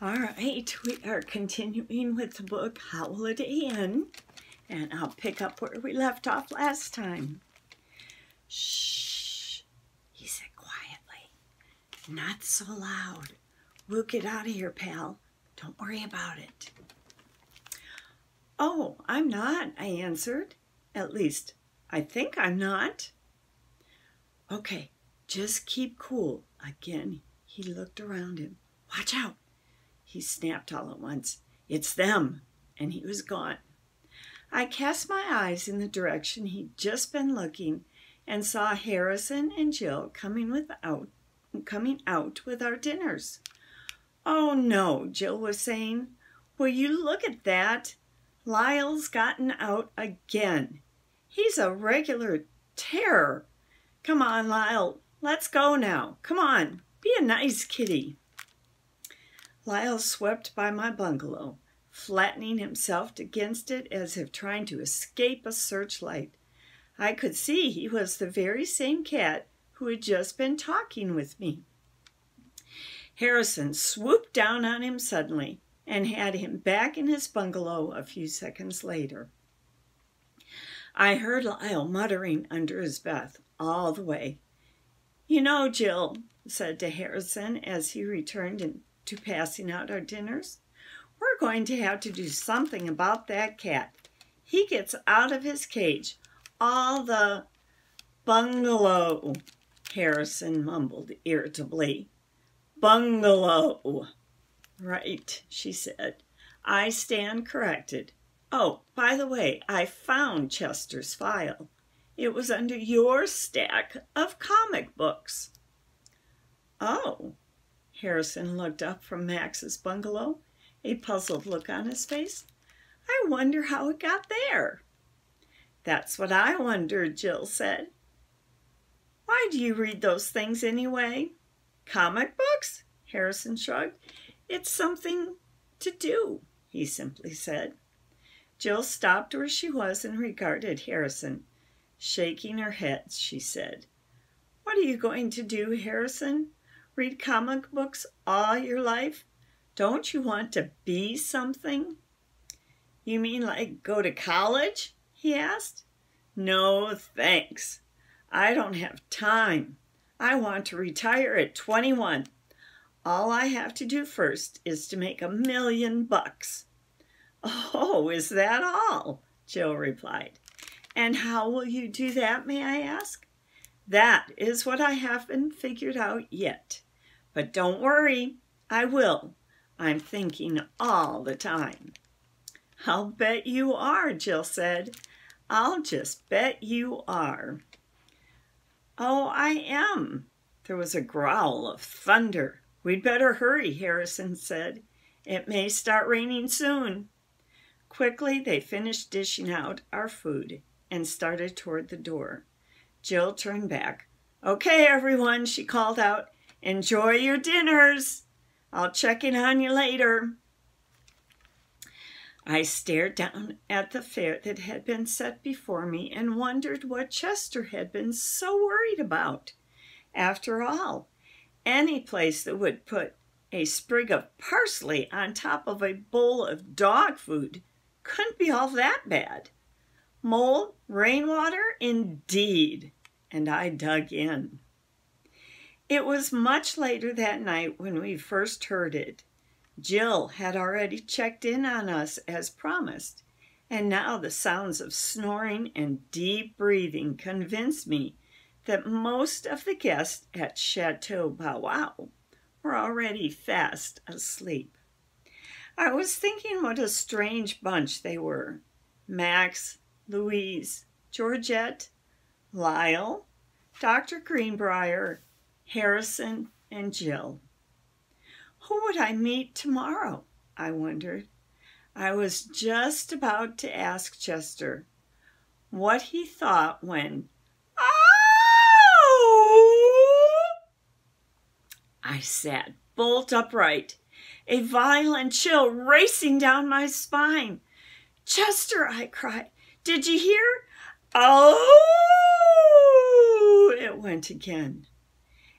All right, we are continuing with the book Howliday Inn, and I'll pick up where we left off last time. Shh, he said quietly. Not so loud. We'll get out of here, pal. Don't worry about it. Oh, I'm not, I answered. At least, I think I'm not. Okay, just keep cool. Again, he looked around him. Watch out. He snapped all at once. It's them. And he was gone. I cast my eyes in the direction he'd just been looking and saw Harrison and Jill coming out with our dinners. Oh no, Jill was saying. Will you look at that? Lyle's gotten out again. He's a regular terror. Come on, Lyle. Let's go now. Come on. Be a nice kitty. Lyle swept by my bungalow, flattening himself against it as if trying to escape a searchlight. I could see he was the very same cat who had just been talking with me. Harrison swooped down on him suddenly and had him back in his bungalow a few seconds later. I heard Lyle muttering under his breath all the way. You know, Jill, said to Harrison as he returned to passing out our dinners, we're going to have to do something about that cat. He gets out of his cage all the bungalow, Harrison mumbled irritably. Bungalow. Right, she said. I stand corrected. Oh, by the way, I found Chester's file. It was under your stack of comic books. Oh. Harrison looked up from Max's bungalow, a puzzled look on his face. I wonder how it got there. That's what I wondered, Jill said. Why do you read those things anyway? Comic books? Harrison shrugged. It's something to do, he simply said. Jill stopped where she was and regarded Harrison. Shaking her head, she said, What are you going to do, Harrison? Read comic books all your life? Don't you want to be something? You mean like go to college? He asked. No, thanks. I don't have time. I want to retire at 21. All I have to do first is to make $1 million. Oh, is that all? Jill replied. And how will you do that, may I ask? That is what I haven't figured out yet. But don't worry, I will. I'm thinking all the time. I'll bet you are, Jill said. I'll just bet you are. Oh, I am. There was a growl of thunder. We'd better hurry, Harrison said. It may start raining soon. Quickly, they finished dishing out our food and started toward the door. Jill turned back. Okay, everyone, she called out. Enjoy your dinners. I'll check in on you later. I stared down at the fare that had been set before me and wondered what Chester had been so worried about. After all, any place that would put a sprig of parsley on top of a bowl of dog food couldn't be all that bad. Mold, rainwater, indeed. And I dug in. It was much later that night when we first heard it. Jill had already checked in on us as promised, and now the sounds of snoring and deep breathing convinced me that most of the guests at Chateau Bow Wow were already fast asleep. I was thinking what a strange bunch they were. Max, Louise, Georgette, Lyle, Dr. Greenbrier, Harrison, and Jill. Who would I meet tomorrow? I wondered. I was just about to ask Chester what he thought when, "Ow!" I sat bolt upright, a violent chill racing down my spine. Chester, I cried, did you hear? Oh! It went again.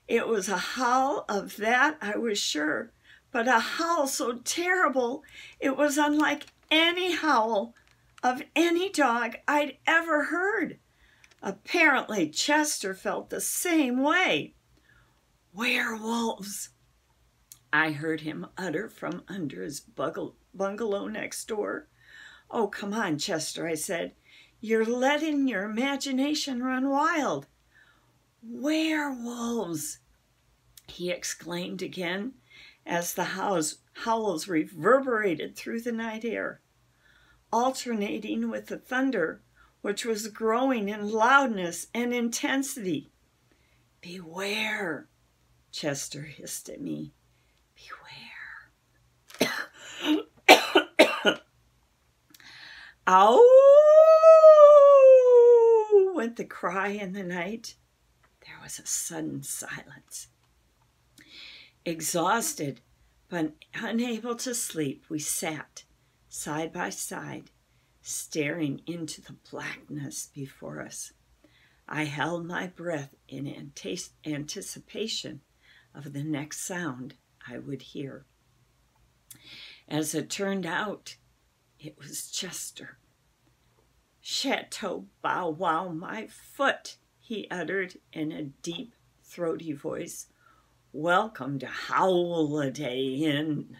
It was a howl of that, I was sure, but a howl so terrible it was unlike any howl of any dog I'd ever heard. Apparently, Chester felt the same way. "Werewolves!" I heard him utter from under his bungalow next door. "Oh, come on, Chester," I said. "You're letting your imagination run wild." "Werewolves!" he exclaimed again as the howls reverberated through the night air, alternating with the thunder, which was growing in loudness and intensity. "Beware," Chester hissed at me. "Beware." "Ow!" went the cry in the night. There was a sudden silence. Exhausted but unable to sleep, we sat side by side, staring into the blackness before us. I held my breath in anticipation of the next sound I would hear. As it turned out, it was Chester. "Chateau Bow Wow, my foot," he uttered in a deep, throaty voice. "Welcome to Howliday Inn."